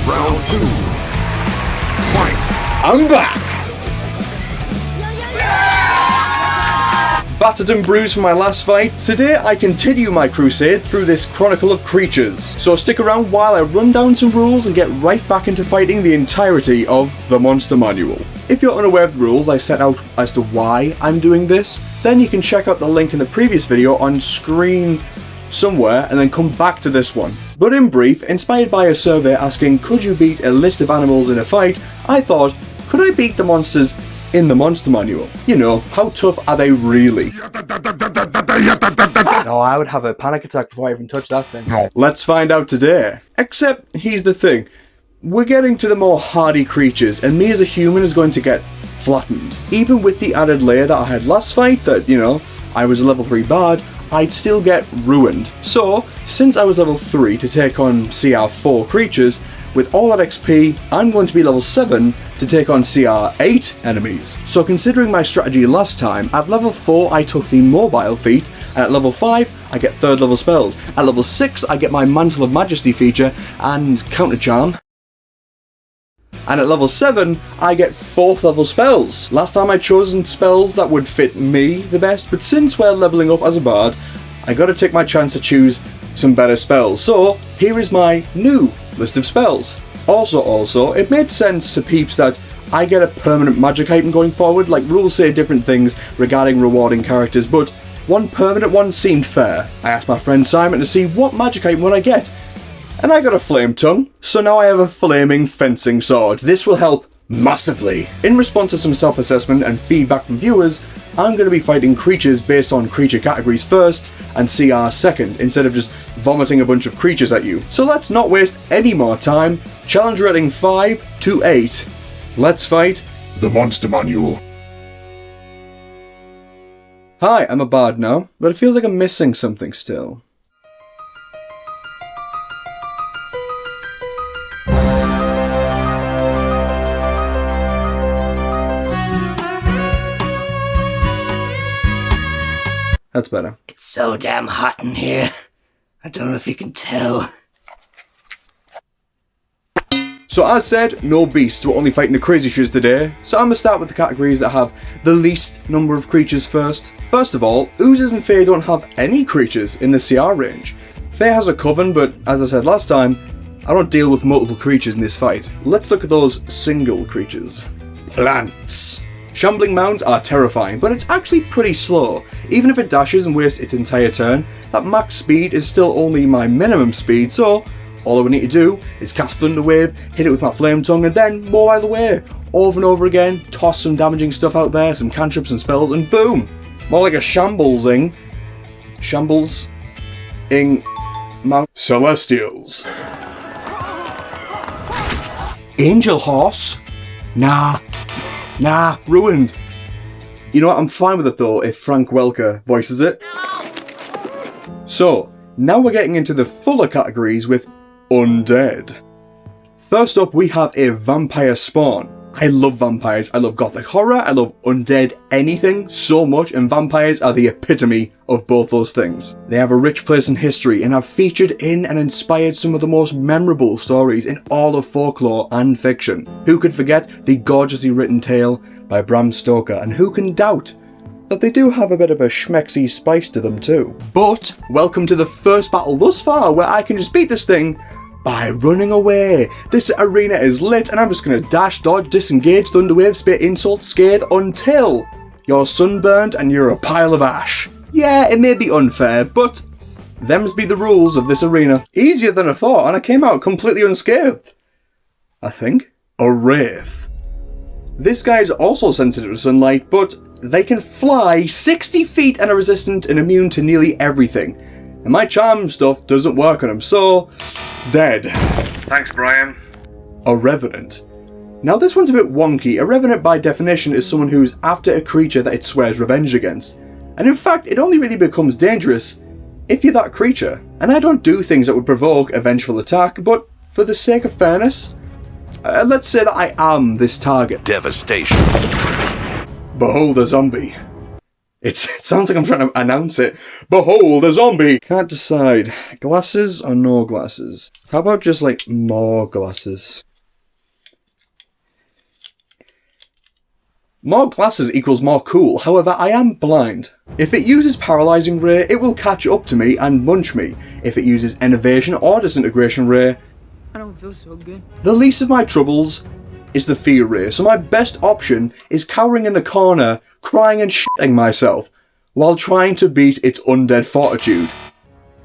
Round 2. Fight! I'm back! Battered and bruised from my last fight, today I continue my crusade through this chronicle of creatures. So stick around while I run down some rules and get right back into fighting the entirety of the Monster Manual. If you're unaware of the rules I set out as to why I'm doing this, then you can check out the link in the previous video on screen somewhere and then come back to this one. But in brief, inspired by a survey asking could you beat a list of animals in a fight, I thought, could I beat the monsters in the Monster Manual? You know, how tough are they really? No, I would have a panic attack before I even touch that thing. No. Let's find out today. Except, here's the thing. We're getting to the more hardy creatures, and me as a human is going to get flattened. Even with the added layer that I had last fight, that, you know, I was a level 3 bard, I'd still get ruined. So, since I was level 3 to take on CR 4 creatures, with all that XP, I'm going to be level 7 to take on CR 8 enemies. So considering my strategy last time, at level 4 I took the mobile feat, and at level 5 I get 3rd level spells. At level 6 I get my Mantle of Majesty feature and Counter Charm. And at level 7, I get 4th level spells. Last time I chosen spells that would fit me the best, but since we're leveling up as a bard, I gotta take my chance to choose some better spells. So, here is my new list of spells. Also, it made sense to peeps that I get a permanent magic item going forward, like rules say different things regarding rewarding characters, but one permanent one seemed fair. I asked my friend Simon to see what magic item would I get, and I got a flame tongue, so now I have a flaming fencing sword. This will help massively. In response to some self-assessment and feedback from viewers, I'm going to be fighting creatures based on creature categories first and CR second, instead of just vomiting a bunch of creatures at you. So let's not waste any more time. Challenge rating 5 to 8. Let's fight The Monster Manual. Hi, I'm a bard now, but it feels like I'm missing something still. That's better. It's so damn hot in here. I don't know if you can tell. So as said, no beasts, we're only fighting the crazy shoes today, so I'm going to start with the categories that have the least number of creatures first. First of all, Oozes and Fae don't have any creatures in the CR range. Fae has a coven, but as I said last time, I don't deal with multiple creatures in this fight. Let's look at those single creatures. Plants. Shambling mounds are terrifying, but it's actually pretty slow. Even if it dashes and wastes its entire turn, that max speed is still only my minimum speed, so all I would need to do is cast Thunderwave, hit it with my Flame Tongue, and then mobile away. Over and over again, toss some damaging stuff out there, some cantrips and spells, and boom! More like a shambles-ing mount. Celestials. Angel Horse? Nah, ruined. You know what, I'm fine with it though if Frank Welker voices it. So, now we're getting into the fuller categories with undead. First up we have a vampire spawn. I love vampires, I love gothic horror, I love undead anything so much, and vampires are the epitome of both those things. They have a rich place in history and have featured in and inspired some of the most memorable stories in all of folklore and fiction. Who could forget the gorgeously written tale by Bram Stoker, and who can doubt that they do have a bit of a schmexy spice to them too. But welcome to the first battle thus far where I can just beat this thing by running away. This arena is lit and I'm just going to dash, dodge, disengage, thunderwave, spit, insult, scathe until you're sunburned and you're a pile of ash. Yeah, it may be unfair, but them's be the rules of this arena. Easier than I thought, and I came out completely unscathed. I think. A wraith. This guy is also sensitive to sunlight, but they can fly 60 feet and are resistant and immune to nearly everything. And my charm stuff doesn't work on him, so dead. Thanks, Brian. A revenant. Now this one's a bit wonky. A revenant by definition is someone who's after a creature that it swears revenge against. And in fact, it only really becomes dangerous if you're that creature. And I don't do things that would provoke a vengeful attack, but for the sake of fairness, let's say that I am this target. Devastation. Behold a zombie. It sounds like I'm trying to announce it. Behold, a zombie! Can't decide. Glasses or no glasses? How about just, like, more glasses? More glasses equals more cool, however, I am blind. If it uses Paralysing Ray, it will catch up to me and munch me. If it uses Enervation or Disintegration Ray, I don't feel so good. the least of my troubles is the Fear Ray, so my best option is cowering in the corner, crying and shitting myself, while trying to beat its undead fortitude.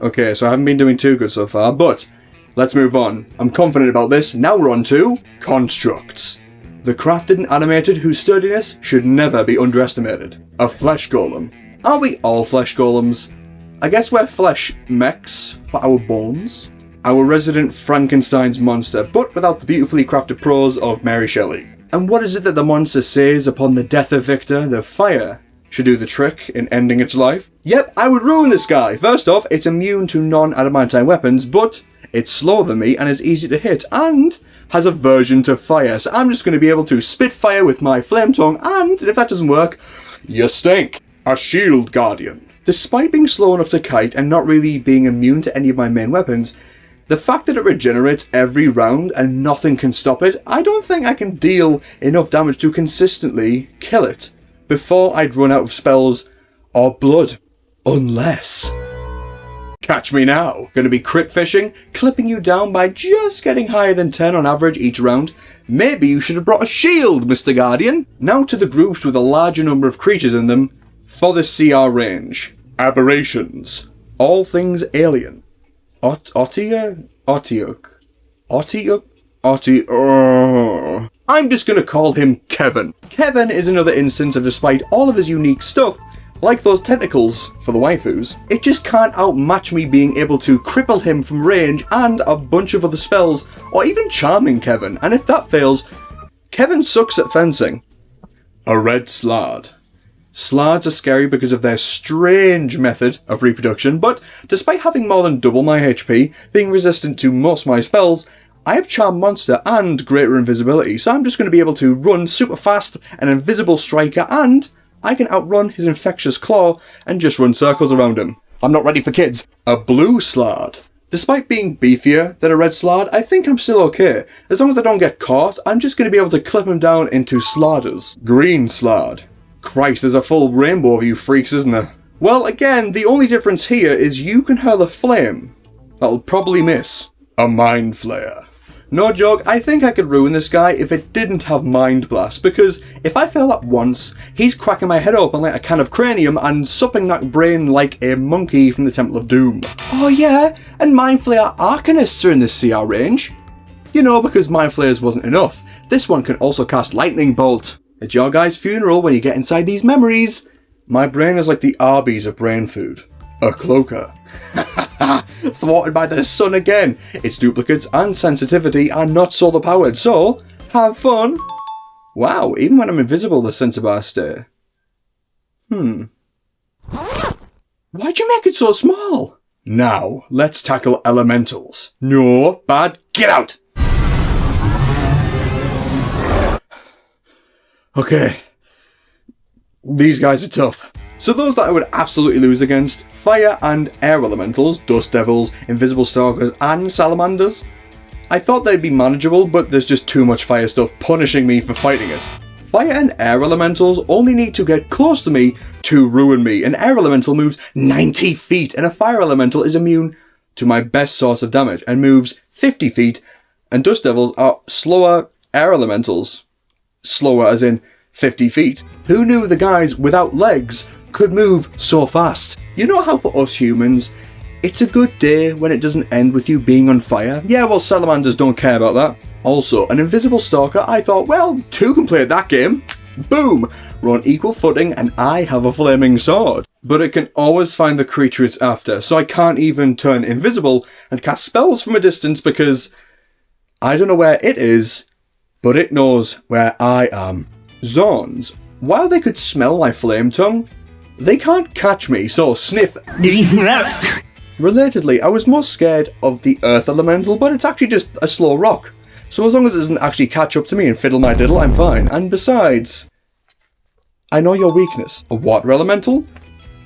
Okay, so I haven't been doing too good so far, but let's move on. I'm confident about this. Now we're on to constructs. The crafted and animated whose sturdiness should never be underestimated. A flesh golem. Are we all flesh golems? I guess we're flesh mechs for our bones. Our resident Frankenstein's monster, but without the beautifully crafted prose of Mary Shelley. And what is it that the monster says upon the death of Victor? The fire should do the trick in ending its life? Yep, I would ruin this guy. First off, it's immune to non-adamantine weapons, but it's slower than me and is easy to hit, and has aversion to fire, so I'm just going to be able to spit fire with my flame tongue, and if that doesn't work, you stink. A shield guardian. Despite being slow enough to kite and not really being immune to any of my main weapons, the fact that it regenerates every round and nothing can stop it, I don't think I can deal enough damage to consistently kill it before I'd run out of spells or blood. Unless... Catch me now. Gonna be crit fishing, clipping you down by just getting higher than 10 on average each round. Maybe you should have brought a shield, Mr. Guardian. Now to the groups with a larger number of creatures in them for the CR range. Aberrations. All things alien. I'm just gonna call him Kevin. Kevin is another instance of, despite all of his unique stuff, like those tentacles for the waifus, it just can't outmatch me being able to cripple him from range and a bunch of other spells, or even charming Kevin, and if that fails, Kevin sucks at fencing. A red slard. Slards are scary because of their strange method of reproduction, but despite having more than double my HP, being resistant to most of my spells, I have Charm Monster and greater invisibility, so I'm just going to be able to run super fast, an invisible striker, and I can outrun his infectious claw and just run circles around him. I'm not ready for kids. A blue slard. Despite being beefier than a red slard, I think I'm still okay. As long as I don't get caught, I'm just going to be able to clip him down into slarders. Green slard. Christ, there's a full rainbow of you freaks, isn't there? Well, again, the only difference here is you can hurl a flame. That'll probably miss. A mind flayer. No joke, I think I could ruin this guy if it didn't have Mind Blast, because if I fail that once, he's cracking my head open like a can of cranium and supping that brain like a monkey from the Temple of Doom. Oh yeah, and Mind Flayer Arcanists are in this CR range. You know, because Mind Flayers wasn't enough, this one can also cast Lightning Bolt. It's your guy's funeral when you get inside these memories. My brain is like the Arby's of brain food. A cloaker. Thwarted by the sun again. Its duplicates and sensitivity are not solar powered, so have fun. Wow, even when I'm invisible, the sensor bars stay. Why'd you make it so small? Now, let's tackle elementals. No, bad, get out! Okay. These guys are tough. So those that I would absolutely lose against, fire and air elementals, dust devils, invisible stalkers and salamanders. I thought they'd be manageable, but there's just too much fire stuff punishing me for fighting it. Fire and air elementals only need to get close to me to ruin me. An air elemental moves 90 feet and a fire elemental is immune to my best source of damage and moves 50 feet, and dust devils are slower air elementals. Slower as in 50 feet. Who knew the guys without legs could move so fast? You know how for us humans, it's a good day when it doesn't end with you being on fire? Yeah, well, salamanders don't care about that. Also, an invisible stalker, I thought, well, two can play that game. Boom! We're on equal footing and I have a flaming sword. But it can always find the creature it's after, so I can't even turn invisible and cast spells from a distance because I don't know where it is, but it knows where I am. Zorns, while they could smell my flame tongue, they can't catch me, so sniff. Relatedly, I was most scared of the earth elemental, but it's actually just a slow rock. So as long as it doesn't actually catch up to me and fiddle my diddle, I'm fine. And besides, I know your weakness. A water elemental?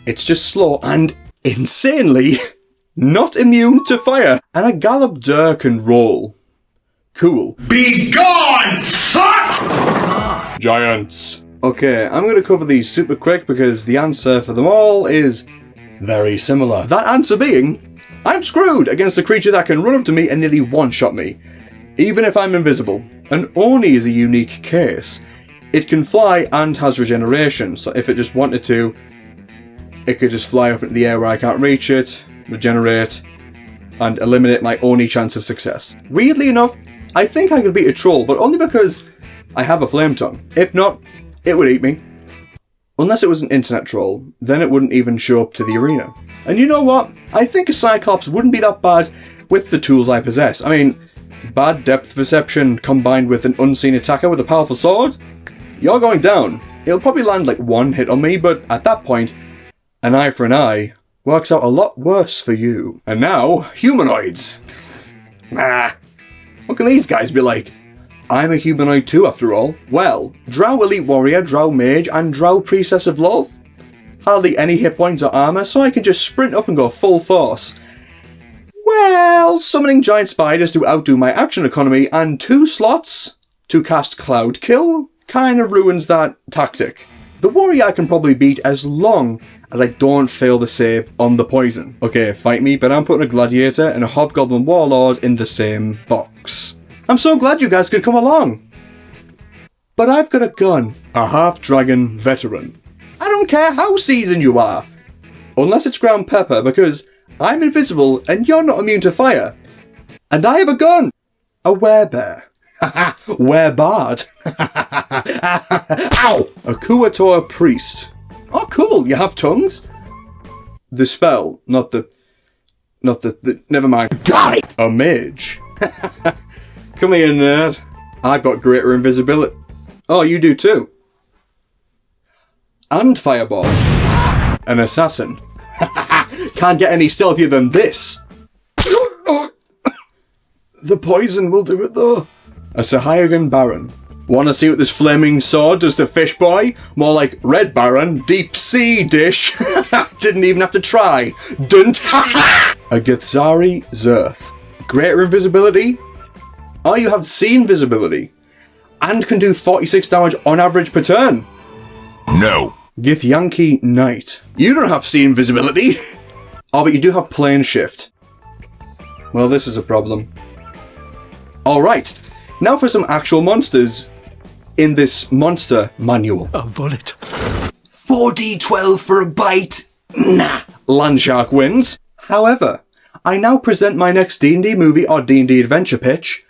It's just slow and insanely not immune to fire. And a Gallop Dur can roll. Cool. Be gone, fuck! Giants. Okay, I'm going to cover these super quick because the answer for them all is very similar. That answer being, I'm screwed against a creature that can run up to me and nearly one-shot me, even if I'm invisible. And Oni is a unique case. It can fly and has regeneration, so if it just wanted to, it could just fly up into the air where I can't reach it, regenerate, and eliminate my only chance of success. Weirdly enough, I think I could beat a troll, but only because I have a flame tongue. If not, it would eat me. Unless it was an internet troll, then it wouldn't even show up to the arena. And you know what? I think a Cyclops wouldn't be that bad with the tools I possess. I mean, bad depth perception combined with an unseen attacker with a powerful sword? You're going down. It'll probably land like one hit on me, but at that point, an eye for an eye works out a lot worse for you. And now, humanoids. What can these guys be like? I'm a humanoid too, after all. Well, Drow Elite Warrior, Drow Mage, and Drow Priestess of Love. Hardly any hit points or armour, so I can just sprint up and go full force. Well, summoning giant spiders to outdo my action economy and 2 slots to cast Cloud Kill kinda ruins that tactic. The warrior I can probably beat as long as I don't fail the save on the poison. Okay, fight me, but I'm putting a gladiator and a hobgoblin warlord in the same box. I'm so glad you guys could come along. But I've got a gun. A half-dragon veteran. I don't care how seasoned you are. Unless it's ground pepper, because I'm invisible and you're not immune to fire. And I have a gun. A werebear. Werebard. Ow! A Kuator priest. Oh, cool, you have tongues? The spell, not the never mind. Got it! A mage. Come here, nerd. I've got greater invisibility. Oh, you do too. And fireball. An assassin. Can't get any stealthier than this. The poison will do it though. A Sahayagan Baron. Wanna see what this flaming sword does to Fish Boy? More like Red Baron, deep sea dish. Didn't even have to try. Dunt. A Githzari Zerth. Greater invisibility? Oh, you have seen visibility. And can do 46 damage on average per turn. No. Githyanki Knight. You don't have seen visibility. Oh, but you do have plane shift. Well, this is a problem. Alright. Now for some actual monsters in this monster manual. A bullet. 4d12 for a bite? Nah. Landshark wins. However, I now present my next D&D movie or D&D adventure pitch.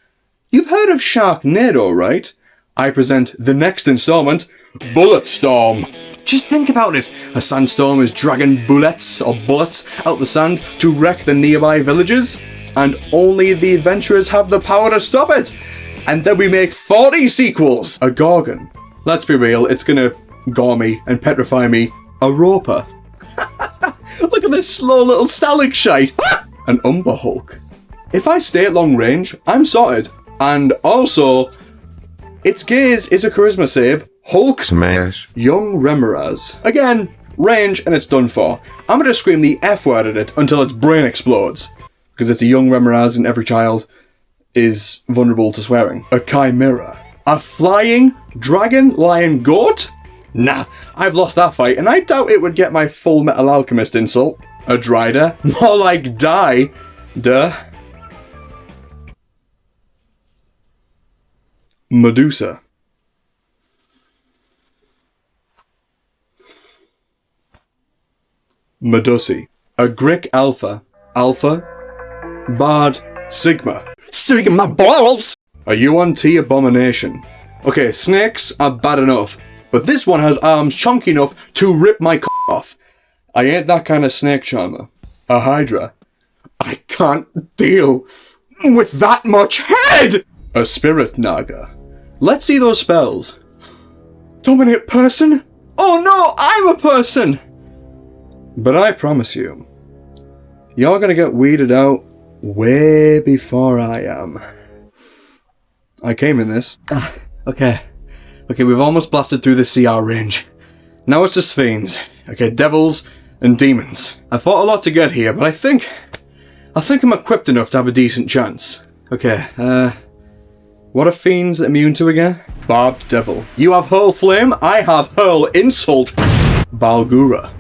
You've heard of Sharknado, right? I present the next installment, Bulletstorm. Just think about it. A sandstorm is dragging bullets out the sand to wreck the nearby villages, and only the adventurers have the power to stop it. And then we make 40 sequels! A Gorgon. Let's be real, it's gonna gore me and petrify me. A Roper. Look at this slow little stalagmite. An Umber Hulk. If I stay at long range, I'm sorted. And also, its gaze is a charisma save. Hulk Smash. Young Remoraz. Again, range and it's done for. I'm gonna scream the F word at it until its brain explodes. Because it's a young Remoraz and every child is vulnerable to swearing. A Chimera. A flying dragon lion goat? Nah, I've lost that fight and I doubt it would get my Full Metal Alchemist insult. A Drider? More like die. Duh. Medusa. Medusi. A Grick Alpha. Alpha. Bard. Sigma. Sigma balls! A UNT abomination. Okay, snakes are bad enough, but this one has arms chunky enough to rip my off. I ain't that kind of snake charmer. A Hydra. I can't deal with that much head! A Spirit Naga. Let's see those spells. Dominate person? Oh no, I'm a person! But I promise you, you're gonna get weeded out way before I am. I came in this. Okay, we've almost blasted through the CR range. Now it's just fiends. Okay, devils and demons. I fought a lot to get here, but I think I'm equipped enough to have a decent chance. Okay, what are fiends immune to again? Barbed devil. You have hurl flame, I have hurl insult. Balgura.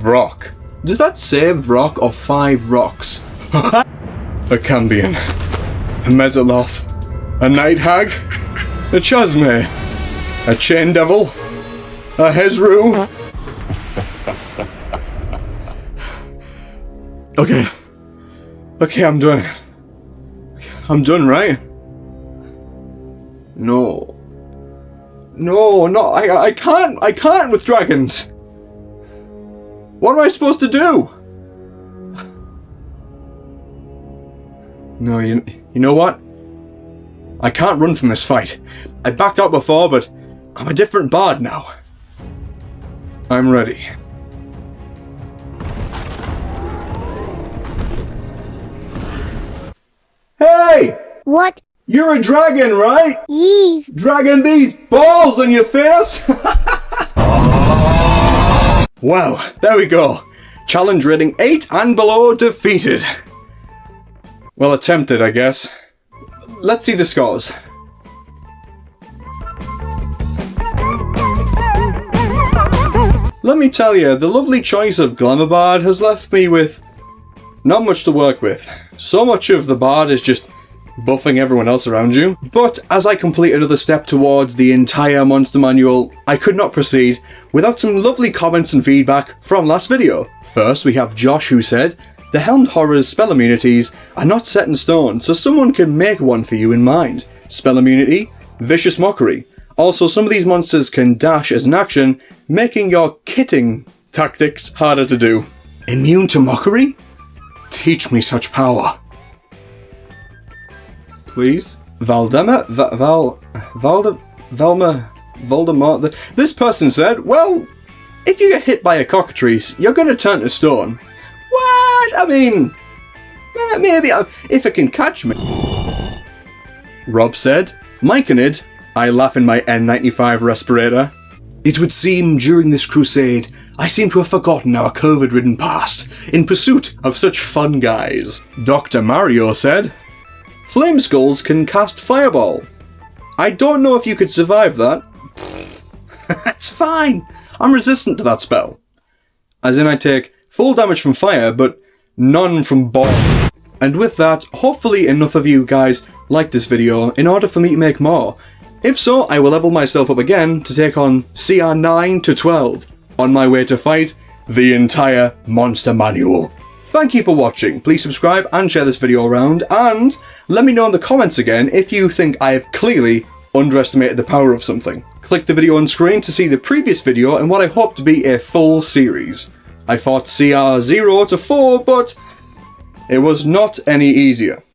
Rock. Does that say rock or 5 rocks? A Cambion. A Mesoloth. A Night Hag. A Chasme. A Chain Devil. A Hezru. Okay, I'm done. I'm done, right? No, I can't with dragons. What am I supposed to do? No, you know what? I can't run from this fight. I backed out before, but I'm a different bard now. I'm ready. Hey! What? You're a dragon, right? Yes. Dragging these balls on your face? Well, there we go. Challenge rating 8 and below defeated. Well, attempted, I guess. Let's see the scores. Let me tell you, the lovely choice of Glamour Bard has left me with not much to work with. So much of the bard is just buffing everyone else around you. But as I complete another step towards the entire Monster Manual, I could not proceed without some lovely comments and feedback from last video. First, we have Josh, who said, "The Helmed Horror's spell immunities are not set in stone, so someone can make one for you in mind. Spell immunity, Vicious Mockery. Also, some of these monsters can dash as an action, making your kitting tactics harder to do. Immune to Mockery? Teach me such power. Please? Voldemort? This person said, well, if you get hit by a cockatrice, you're gonna turn to stone. What? I mean, maybe if it can catch me. Rob said, Myconid, I laugh in my N95 respirator. It would seem during this crusade, I seem to have forgotten our COVID-ridden past in pursuit of such fun guys. Dr. Mario said, Flame Skulls can cast Fireball. I don't know if you could survive that. That's fine. I'm resistant to that spell. As in I take full damage from fire, but none from ball. And with that, hopefully enough of you guys like this video in order for me to make more. If so, I will level myself up again to take on CR 9 to 12 on my way to fight the entire Monster Manual. Thank you for watching. Please subscribe and share this video around, and let me know in the comments again if you think I have clearly underestimated the power of something. Click the video on screen to see the previous video and what I hope to be a full series. I fought CR 0 to 4, but it was not any easier.